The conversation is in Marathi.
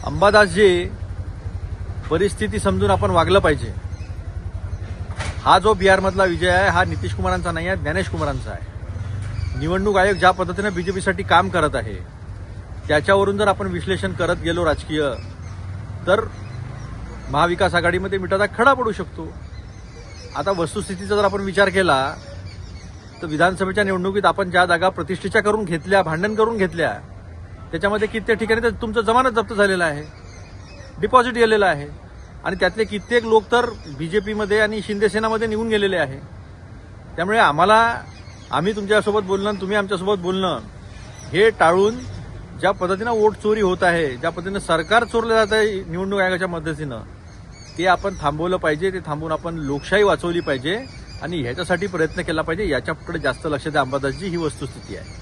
अंबादासजी, परिस्थिती समजून आपण वागलं पाहिजे। हा जो बिहारमधला विजय आहे हा नितीश कुमारांचा नाही आहे, ज्ञानेश कुमारांचा आहे। निवडणूक आयोग ज्या पद्धतीने बीजेपीसाठी काम करत आहे त्याच्यावरून जर आपण विश्लेषण करत गेलो राजकीय, तर महाविकास आघाडीमध्ये मिठाचा खडा पडू शकतो। आता वस्तुस्थितीचा जर आपण विचार केला तर विधानसभेच्या निवडणुकीत आपण ज्या जागा प्रतिष्ठेच्या करून घेतल्या, भांडण करून घेतल्या, त्याच्यामध्ये कित्येक ठिकाणी तर तुमचं जमानत जप्त झालेला आहे, डिपॉझिट गेलेलं आहे आणि त्यातले कित्येक लोक तर बीजेपीमध्ये आणि शिंदेसेनामध्ये निघून गेलेले आहे। त्यामुळे आम्ही तुमच्यासोबत बोलणं, तुम्ही आमच्यासोबत बोलणं हे टाळून ज्या पद्धतीनं वोट चोरी होत आहे, ज्या पद्धतीनं सरकार चोरलं जात आहे निवडणूक आयोगाच्या मदतीनं, ते आपण थांबवलं पाहिजे। ते थांबवून आपण लोकशाही वाचवली पाहिजे आणि ह्याच्यासाठी प्रयत्न केला पाहिजे। याच्याकडे जास्त लक्ष द्या अंबादासजी, ही वस्तुस्थिती आहे।